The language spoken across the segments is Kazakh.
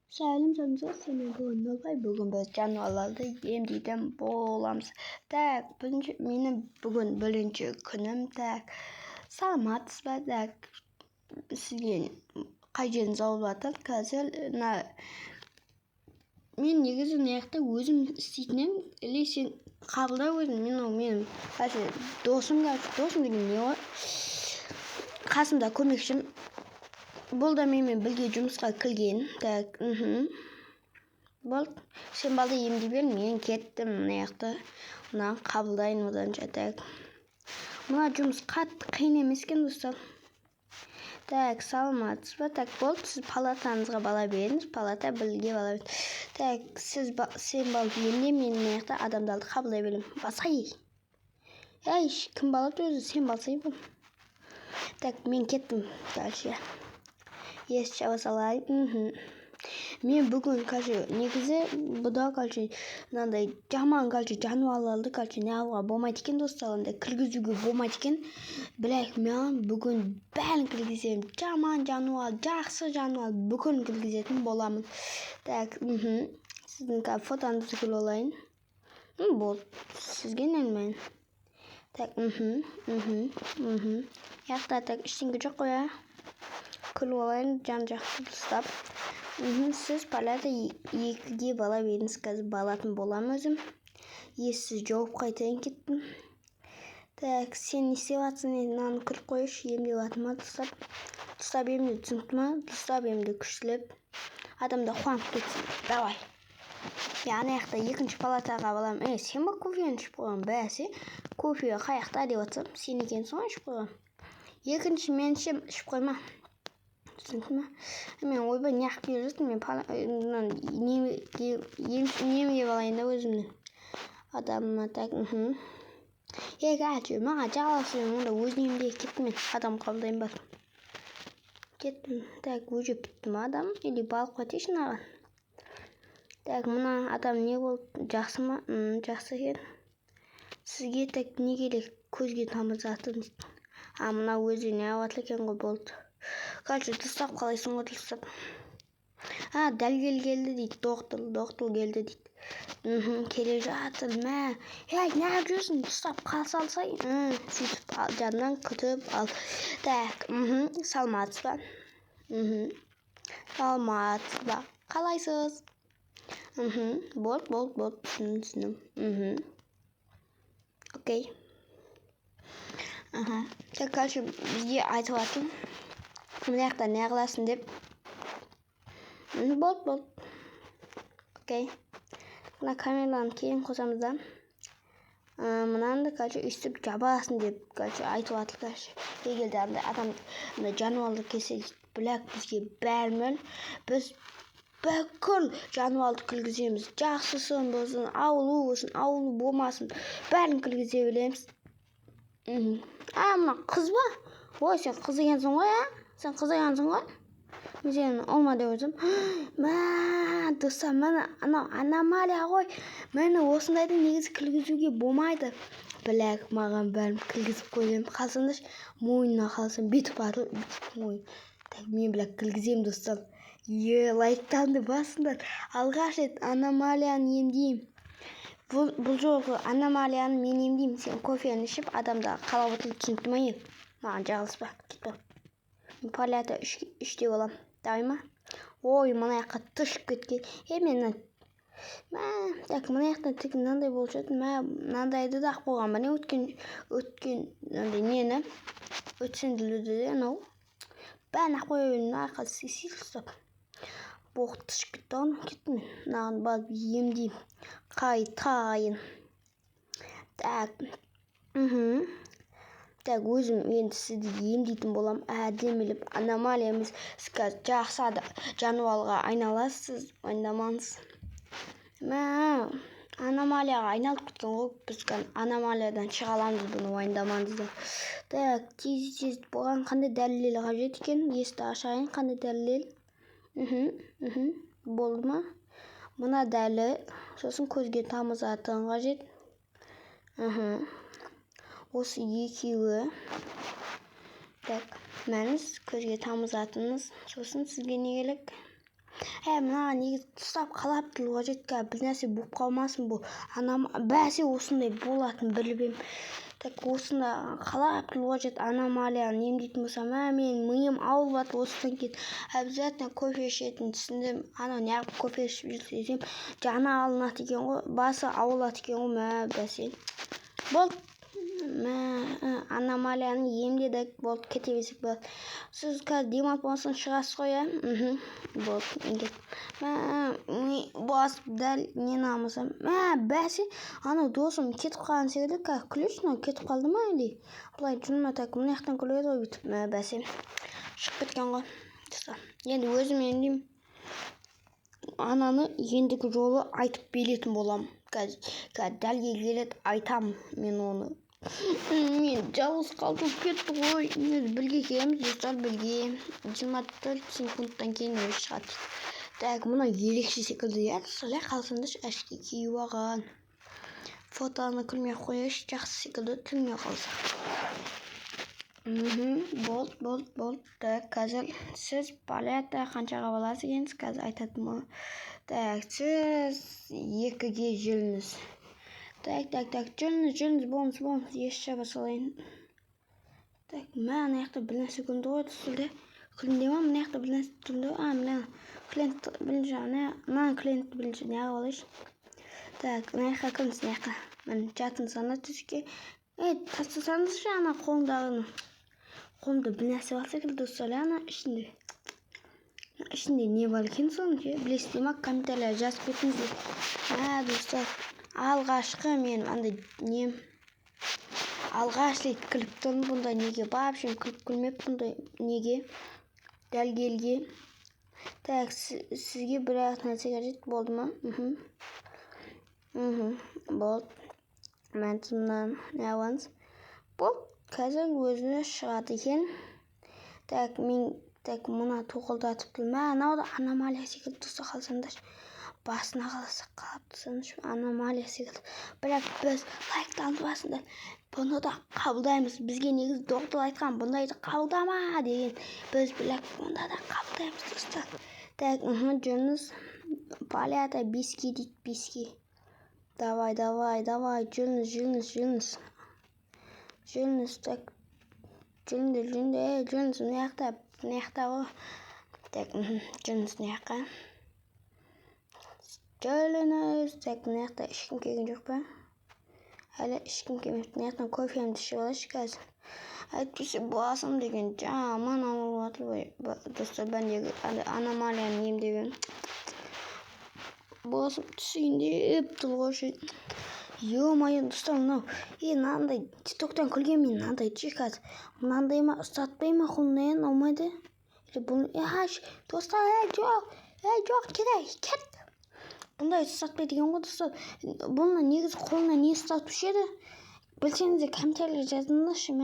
Сәлем жанымыз, сені бүгін нұрбай, бүгін біз жануарларды емдейтін боламыз. Так, менің бүгін бірінші күнім. Так, саламатсыз ба? Так, сізге қай жеріңіз ауырып жатыр? Қазір мен негізі мына өзім істейтін едім, или сен қабылда өзің. Менің досым деген не ғой? Қасымда көмекшім. Бұл да менімен бірге жұмысқа кірген. Так, болды. Сен балды емдей бер, мен кеттім мына мына қабылдайын оданша. Так, мына жұмыс қатты қиын емес екен, достар. Так, саламатсыз ба? Так, болды. Сіз палатаңызға бала беріңіз, палата бірге бала беріңіз. Так, сен балды емде, мен мына адамдарды қабылдай беремін. Басай. Әй, кім балады өзі? Сен басай бұл. Так, мен кеттім дальше. Ес жаба салайын. Мен бүгін негізі бұда мынандай жаман жануарларды не алуға болмайды екен, достар, андай кіргізуге болмайды екен. Бірақ мен бүгін бәрін кіргіземін. Жаман жануар, жақсы жануар, бүкілін кіргізетін боламын. Так, сіздің фотоңызды көріп алайын. Болды, сізге нәлмейін. Так, так, ештеңе жоқ қой, көріп алайын, жан-жақты ұстап. Сіз палата 2-ге бала беріңіз, қазір балатын болам өзім. Сіз жауып қайтайын кеттім. Так, сен не істеп жатсың? Мынаны күліп қойшы, емдеп жатыр ма, дұрыстап емде, түсінікті ма? Дұрыстап емде, күштілеп. Адамда қуанып кетсін. Давай. Ана екінші палатаға балам. Сен ба кофені ішіп қойған? Бәсе, кофе қаяқта деп жатсам, сен екенсің ғой ішіп қойған. Екінші мен ішіп қойма. Түсінікті ма? Мен ойбай неғып келе жатырмын, мен немеге балайын да өзімді. Адамыма. Так, қазір маған жағаласың, онда өзін емде. Кеттім мен, адам қабылдайын бар. Кеттім. Так, уже бітті ма адам? Или балық өтешін аған? Так, мына адам не болды? Жақсы ма? Жақсы екен. Сізге так не керек? Көзге тамызатын дейді. Мына өзі не ауатыр екен ғой, болды. Дұрыстап қалайсың ғой, дұрыстап. Дәрігер келді дейді, доктор келді дейді. Келе жатыр, мә. Неғып жүрсің? Дұрыстап қалса алсай. Сөйтіп жанынан күтіп ал. Так, саламатсыз ба? Саламатсыз ба? Қалайсыз? Болды, түсіндім. Окей. Так, бізге айтып жатыр. Мына не қыласың деп. Болды. Окей. Мына камераны кейін қосамыз да. Мынанды үстіп жабасың деп айтып жатыр. Егерде адам жануарды келсе, біләк бізге бәрімен біз бүкіл жануарды кіргіземіз. Жақсысын болсын, аулу болмасын, бәрін кіргізе білеміз. Мына қыз ба? Ой, сен қыз екенсің ғой, Сен қыз екенсің ғой? Мен сені олма деп өзім. Достар, аномалия ғой. Мені осындайды негізі кіргізуге болмайды. Біләк, маған бәрін кіргізіп қойдым. Қалсаңдашы, мойнына қалсам, бетіп барды. Мен біләк кіргізем, достар. Лайктанды басыңдар. Алғаш рет аномалияны емдеймін. Бұл жолғы аномалияны мен емдеймін. Сен кофені ішіп, адамда қалап отырып түсінікті ма ел? Маған жағылыспа, кетті. Мен палата 3-те болам. Давай ма? Ой, мына жаққа түшіп кеткен. Так, мына жақтан тек мынандай болып жатыр. Мынандайды да қойған ба не? Өткен нені? Өтсенділуді де, анау. Бәрін қойып мына жаққа сесілістіп. Боқ түшіп кетті оны, кеттім мен. Мынаған барып емдеймін. Қайтайын. Так, Так, өзім енді сізді емдейтін болам. Әдеміліп, аномалиямыз жақсы жануарға айналасыз, ойнамаңыз. Аномалияға айналып кеткен ғой, біз аномалиядан шыға аламыз, бұны ойындамаңыздар. Так, тез бұған қандай дәлел қажет екен? Есті ашайын, қандай дәлел? Болды ма? Мына дәлел, сосын көзге тамызатын қажет. Осы екеуі. Так, мәңіз көзге тамызатыңыз. Сосын сізге не керек? мына негізі ұстап қалап тұруға жетті, бір нәрсе болып қалмасын бұл. Анам бәсе осындай болатын біліп ем. Так осында қалап тұруға жетті, аномалияны емдейтін болсам, мен миым ауырып жатыр осыдан кейін. Обязательно кофе ішетін түсіндім. Анау неғып кофе ішіп жүрсем, жаны алынады екен ғой, басы ауырады екен ғой, бәсе. Болды. Аномалияны емдедік, болды, кете берсек болады. Сіз қазір демалып болсын шығасыз ғой, болды. Басып дәл нені алмасам. Бәсе, анау досым кетіп қалған секілді, күлешін ау, кетіп қалды ма или? Бұлай жүрме, так, мына жақтан күледі ғой бүйтіп. Бәсе, шығып кеткен ғой. Енді өзім емдеймін. Ананы ендігі жолы айтып беретін болам. Қазір дәлге келеді, айтам мен оны. Мен жалғыз қалдым кетті ғой. Бірге келеміз, достар, бірге. 24 секундтан кейін өз шығады. Так, мұна ерекше секілді, солай қалсаңдаршы, әшке киіп алған. Фотоны күлмей қойыш, жақсы секілді, күлмей қалса. Болды. Так, қазір сіз палета қаншаға баласы екенсіз, қазір айтатын ма? Так, сіз 2-ге жүріңіз. Так, жүріңіз, болыңыз, еш жаба салайын. Так, мына яқта бір нәрсе күлді ғой, түсілді. Күлінде ма, мына яқта бір нәрсе күлді ғой. Мына клиент білінші, мына клиент білінші, неға болайшы. Так, мына яққа күліңіз, мына яққа. Мен жатын сана түске. Тастасаңызшы, ана қолымдағыны. Қолымда бір нәрсе бар секілді, достар, ана ішінде. Ішінде не бар екен соны, білесіздер ма, комментарийлер жазып кетіңіздер. Достар, алғашқы мен андай нем алғаш рет күліп тұрмын бұндай неге, вообще күліп күлмеп бұндай неге, дәлгелге. Так, сізге бір ақ нәрсе қажет болды ма? Болды. Мен тымнан не алаңыз? Болды. Қазір өзіне шығады екен. Так, мұна тоқылдатып тұрмын. Анау да аномалия секілді тұрса қалсаңдар. Басына қаласақ қалап тұрсаңыз, аномалия секілді. Бірақ біз лайктанды басында бұны да қабылдаймыз. Бізге негізі доктор айтқан, бұндайды қабылдама деген. Біз білек бұнда да қабылдаймыз, достар. Так, жүріңіз. Палята 5-ке дейді, 5-ке. Давай, жүріңіз. Жүріңіз, так. Жүріңіз, мына яқта ғой. Так, жүріңіз, мына яққа. Жүріңіз, так, мына яқта ешкім келген жоқ па? Әлі ешкім келмепті, мына жақтан кофемді ішіп алайыншы қазір. Әйтпесе басым деген жаман ауырып жатыр ғой. Достар, бәндегі аномалияны емдеген. Басым түсейін деп тұр ғой. Ё-моё, достар, мынау. Мынандай тиктоктан күлген мен мынандай қазір. Мынандай ма, ұстатпай ма құлнайын алмайды? Достар, жоқ, кет. Бұндай ұстатпай деген ғой, достар. Бұны негізі қолына не ұстатушы еді? Білсеңіздер комментарийлер жазыңдаршы,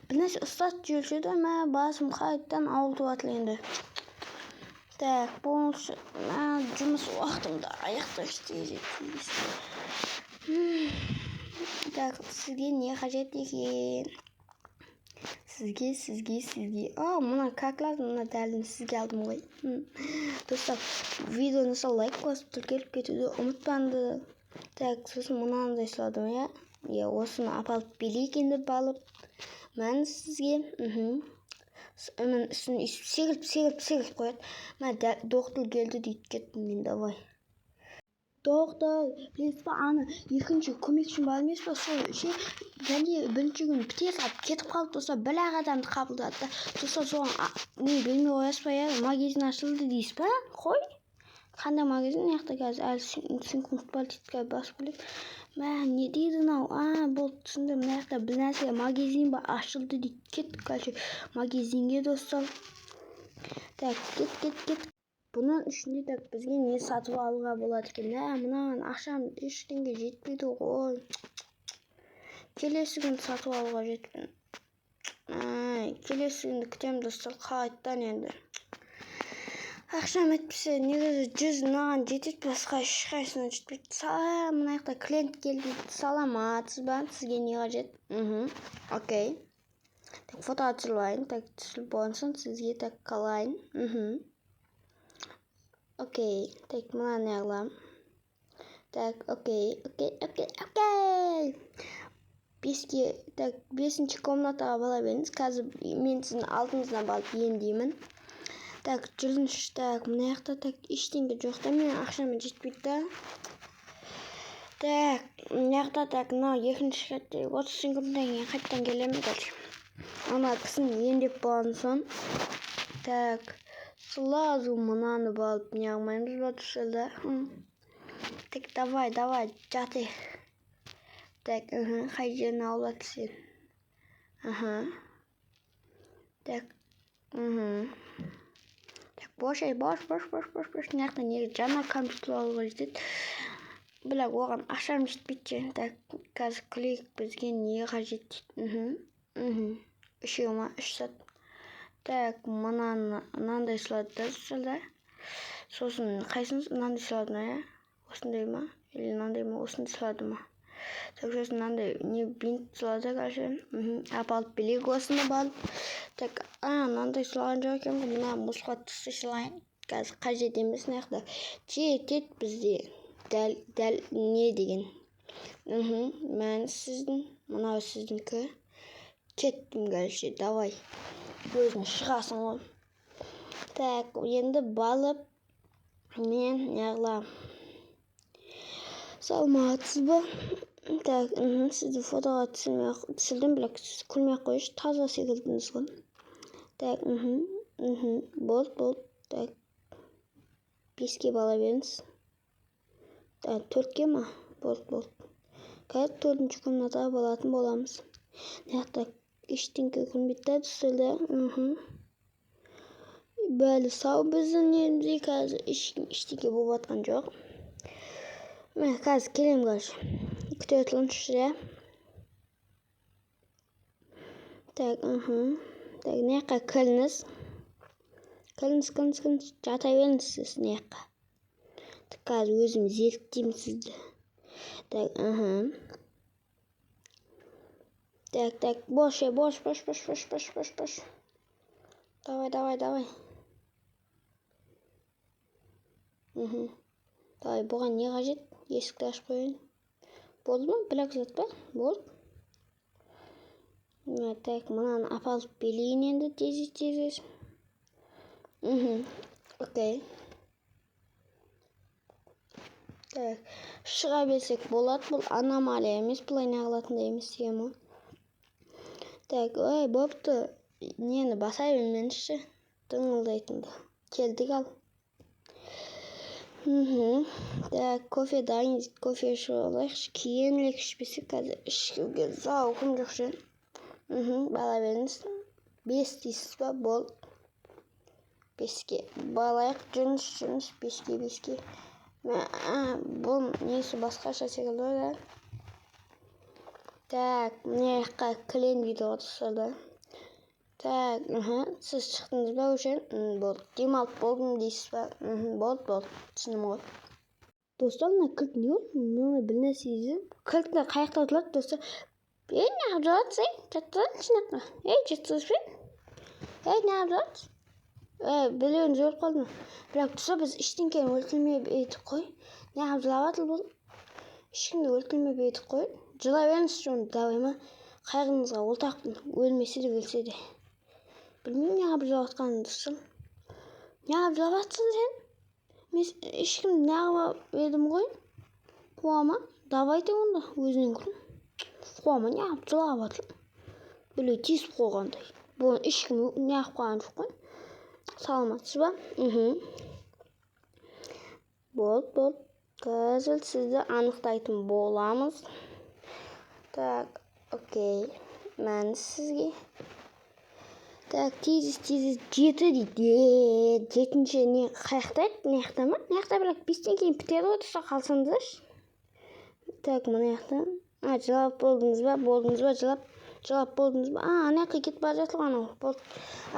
бір нәрсе ұстатып жүрсе де, басым қайттан ауыртып жатыр енді. Так, болыңызшы, жұмыс уақытымда аяқта істейді. Так, сізге не қажет екен? Сізге. Мұна как lazım, мұна дәлін сізге алдым ғой. Достар, видеоны лайк басып тіркеліп кетуді ұмытпаңдар. Так, сосын мұнандай сұрадым, осыны апалып берейік енді балып. Мен сізге, мен үстін сегіліп қояды. Мен доктор келді дейді, кеттім мен, давай. Доктор, білесіз ба, аны екінші көмекшім бар емес па, сол және бірінші күн бітер сап кетіп қалды, достар, бір ақ адамды қабылдады да. Достар, соған не білмей қоясыз ба, магазин ашылды дейсіз ба? Қой. Қандай магазин, яқта қазір әлі секунд бар дейді, қазір басып біліп. Не дейді нау? Болды, түсіндім, мына жақта бір нәрсе магазин бар ашылды дейді. Кеттік, қазір магазинге, достар. Так, кет. Бұның үшінде так бізге не сатып алуға болады екен. Мұнаған ақшам ештеңге жетпейді ғой. Келесі күн сатып алуға жетпейді. Келесі күнді күтемін, достар, қайттан енді. Ақшам әйтпесе негізі 100 мынаған жетеді, басқа ешқайсысына жетпейді. Мына жақта клиент келді, саламатсыз ба? Сізге не қажет? Окей. Так, фото түсіріп алайын. Так, түсіріп болсын, сізге так қалайын. окей. Так, мына не қыламын. Так, окей. Так, 5-ші комнатаға бара беріңіз. Қазір мен сіздің алдыңыздан барып ендеймін. Так, жүріңізші. Так, мына жақта так ештеңе жоқ та, менің ақшама жетпейді да. Так, мына жақта так, мынау екінші қатты 30 секундтан кейін қайтадан келемін. Ана кісіні емдеп болған соң. Так, сразу мынаны барып не қылмаймыз ба тұрсында? Так, давай, жаты. Так, қай жерін аулады сен? Так, так, бош. Мынаяқта неге жаңа компьютер алуға жетеді. Бірақ оған ақшам жетпейді. Так, қазір клик бізге не қажет дейді. 3 сат. Так, мынандай сылады да тұрсында. Сосын қайсыңыз мынандай сылады ма? Осындай ма? Или мынандай ма? Осындай сылады ма? Так, сосын мынандай не бинт сылады, короче. Апалып білек осыны балып. Так, мынандай сылаған жоқ екен. Мына мұзға түсі сылайын. Қазір қажет емес мынаяқта. Жетеді бізде. Дәл не деген. Мән сіздің, мынау сіздіңкі. Кеттім, короче, давай. Өзің шығасың ғой. Так, енді балып мен неғылам. Салматсыз ба? Так, сізді фотоға түсірдім, бірақ сіз күлмей қойшы, таза секілдіңіз ғой. Так, болды. Так, 5-ке бала беріңіз. Так, 4-ке ма? Болды. Қазір 4-ші комнатаға балатын боламыз. Неғақта ештеңке күнбетті түсірді. Бәлі сау біздің елімізде қазір ештеңке болып атқан жоқ. Мен қазір келем қаршы. Күте өтіліңізші. Так, Так, неққа кіліңіз. Кіліңіз. Жата беріңіз сіз неққа. Так, қазір өзім зерттеймін сізді. Так, Так, бош. Давай. Давай, бұған не қажет? Есікті ашып қойын. Болды ма? Білек зат па? Болды. Так, мынаны апалып белейін енді тез. Окей. Так, шыға берсек болады. Бұл аномалия емес, бұлай неғылатында емес деген ма? Так, бопты. Нені баса берменші. Дыңылдайтынды. Келдік ал. Так, кофе дайын. Кофе ішіп алайықшы. Кейінлік ішпесе қазір ішкеуге зауқым жоқ жен. Бала беріңіз. 5 дейсіз ба? Бол. 5-ке. Балайық жүріңіз. 5-ке. Бұл несі басқаша секілді да. Так, міне жаққа кілен дейді отырсады. Так, сіз шықтыңыз ба өшен? Болды. Демалып болдым дейсіз ба? Болды. Түсінім ғой. Достар, мына кілт не болды? Мені бір нәрсе езім. Кілтті қаяқта отырады, достар. Неғып жатсың? Жаттырады шынаққа. Жаттырыспен? Неғып жатсың? Білеуін жөріп қалды ма? Бірақ тұса біз іштеңкені өлтірмей бейдік қой. Неғып жылап атыл бұл? Ешкімді өлтірмей бейдік қой. Жыла беріңіз жоны, давай ма? Қайғыңызға олтақпын. Өлмесе де өлсе де. Білмеймін неғып жылап атқанын достар. Неғып жылап атсың сен? Мен ешкімді неғып едім ғой? Қуама? Давай де онда өзінен күн. Қуама неғып жылап атыл? Біле тесіп қойғандай. Бұны ешкім неғып қойған жоқ қой. Саламатсыз ба? Болды. Қазір сізді анықтайтын боламыз. Так, окей. Мән сізге. Так, тезіз 7 дейді. 7-ші не қаяқтайды? Неқта ма? Неқта бірақ 5-тен кейін бітеді ғой, тұса қалсаңыздаршы. Так, мұны яқта. Жылап болдыңыз ба? Жылап болдыңыз ба? Анаяққа кетіп бара жатылған ол. Болды.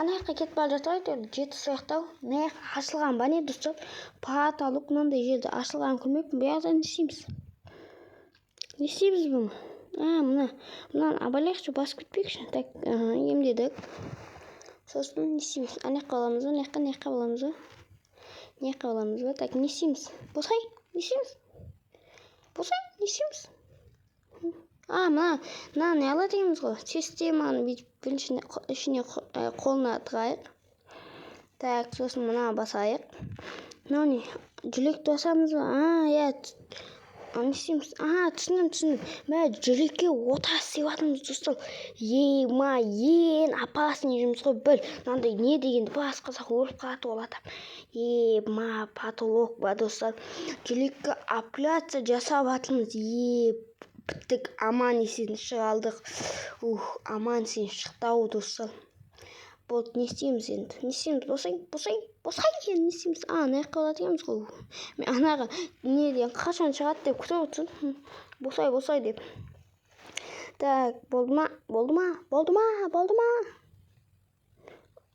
Анаяққа кетіп бара жатылған 7 сояқтау. Анаяққа ашылған ба не достар? Пат алып, мынандай жерді ашылған көрмеппін. Бұяқта не істейміз? Не істейміз бұны? Мұнан абайлайықшы, басып кетпейікші. Так, емдедік. Сосын не істейміз? Анаяққа аламыз ба? Неққа аламыз ба? не қыламыз ба? Так, не істейміз? Босай, не істейміз? Босай, не істейміз? Мына не ала дегеніміз ғой. Системаны бүйтіп бірінші ішіне қолына тығайық. Так, сосын мына басайық. Мынау не? Жүлекті басамыз ба? Иә. Не істейміз? Түсіндім. Мә жүлекке ота істеп жатырмыз достар. Ең опасный жұмыс қой. Бір мынандай не дегенді басқасақ өліп қалады ол адам. Потолок ба достар. Жүлекке операция жасап жатырмыз. Біттік, аман есен шыға алдық. Аман есен шықты достар. Болды, не істейміз енді? Не істейміз? Босай енді не істейміз? Не қылады екенбіз ғой. Мен анаға неден қашан шығады деп күтіп отырмын. Босай деп. Так, болды ма?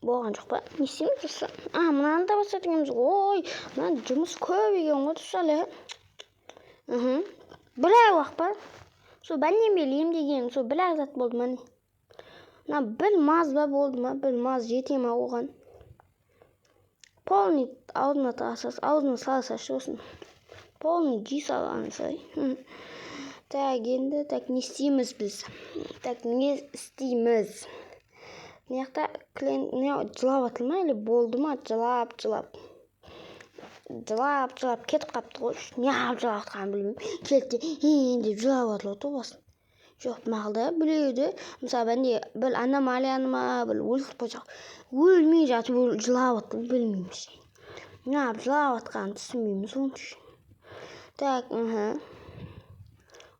Болған жоқ па? Не істейміз достар? Мынаны да басады екенбіз ғой. Мына жұмыс көп екен ғой достар. Бір ай уақыт па? Сол бәннен бері емдегенім сол бір ай зат болды ма не? Мына бір маз ба болды ма? Бір маз жете ма оған? Полный аузына тағасыз, аузына салса сосын. Полный жи салғаныз. Так, енді не істейміз біз? Не істейміз? Мына клиент жылап атыр ма? Или болды ма? Жылап. Кетіп қапты ғой. Не жылап атқанын білмеймін. Келді деп жылап атыр тобасын. Жоқ, мақылда біледі. Мысалы, бәнде бір аномалияны ма, бір өліп қойсақ. Өлмей жатып жылап атыр, білмейміз. Жылап атқанын түсінбейміз оншы. Так,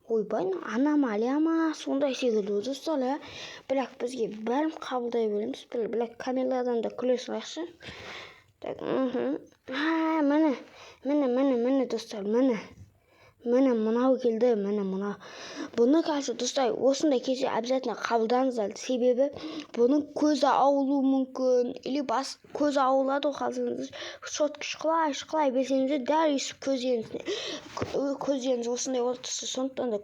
ойбай, аномалия ма, сондай секілді достар. Бірақ бізге бәрін қабылдай береміз. Бірақ камерадан да күле салайықшы. Так, міне достар, міне мынау келді, мынау. Бұны қазір достар, осындай кезде обязательно қабылдаңыздар. Себебі бұның көзі ауылуы мүмкін, или көзі ауылады қалсаңыз, шұқылай берсеңіз, дәл есіп көздеріңіз осындай отырса, сондықтан да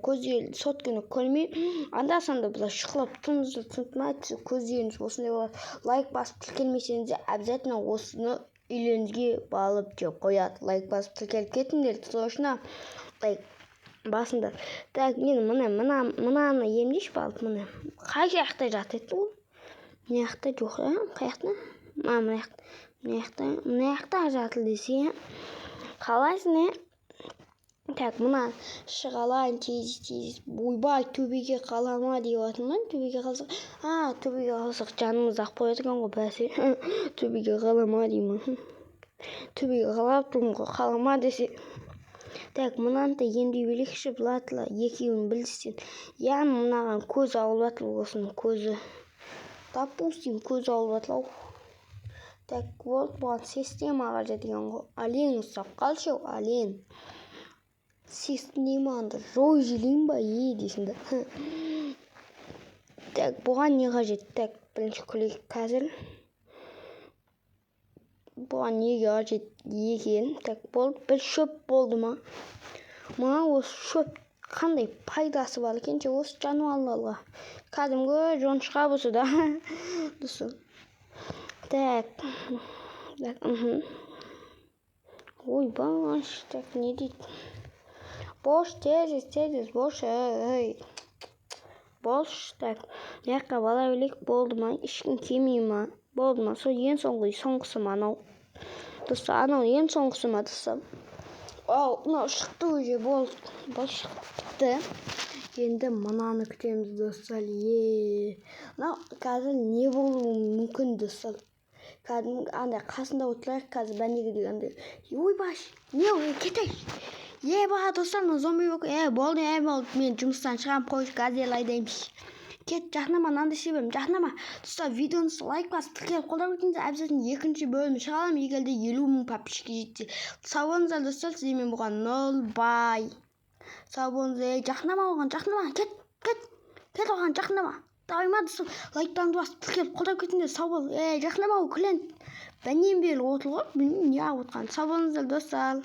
сотканы көрмей, анда-санда бұлар шұқылап тұрыңызды түсінтмайды, көздеріңіз осындай болады. Лайк басып тіркелмесеңіз, обязательно осыны үйлеріңізге балып деп қояды. Лайк басып тіркеліп кетіңдер, сұрашына басында. Так, мен мынаны емдейші балып, мына. Қай жақта жатыр ол? Мына жақта жоқ, қай жақта? Мына жақта жатыр десе. Қалайсың, Так, мына шығалайын тез. Ойбай, төбеге қалама деп жатырмын. Төбеге қалсақ. Төбеге қалсақ жанымыз ақ қояды екен ғой бәсе. Төбеге қалама деймін. Төбеге қалап тұрмын ғой, қалама десе. Так, мынаны да емдей берейікші, бұлатыла екеуін білістен. Яғни мынаған көз ауылатыл осының көзі. Допустим, көз ауылатыл. Так, вот бұған системаға жеткен ғой. Ален ұстап қалшы, ален. Системаны жой желейін ба, дейсіңді. Так, бұған не қажет? Так, бірінші күлейік қазір. Бұған неге қажет екен? Так, болды. Бір шөп болды ма? Маған осы шөп қандай пайдасы бар екенше осы жануарларға. Кәдімгі жоңышқа болса да. Так. Ойбай, так не дейді? Бош, тез, бош. Бош, так. Яққа бала өлек болды ма? Ешкім кемей ма? Болды ма? Сол ең соңғысы ма анау? Достар, анау ең соңғысы ма достар? Мынау шықты уже болды. Бұл шықты. Енді мынаны күтеміз достар. Мынау қазір не болуы мүмкін достар? Кәдімгі андай қасында отырайық қазір бәндегі дегенде. Ойбай, не кетейік. Достар, зомби болды, мен жұмыстан шығам қойшы газел айдаймыз. Кет, жақнама, нанды себем, жақнама. Достар, видеоңызды лайк басып, тіркеліп қолдап өтіңіз, обязательно екінші бөлім шығарам, егерде 50 мың подписчикке жетсе. Сау болыңыздар достар, сіздермен болған 0 бай. Сау болыңыздар, жақнама оған, жақнама, кет оған, жақнама. Давай достар, лайктарыңды басып, тіркеліп қолдап кетіңіздер, сау бол. Жақнама, күлен. Бәнен бері отыр ғой, білмеймін не отқан. Сау болыңыздар достар.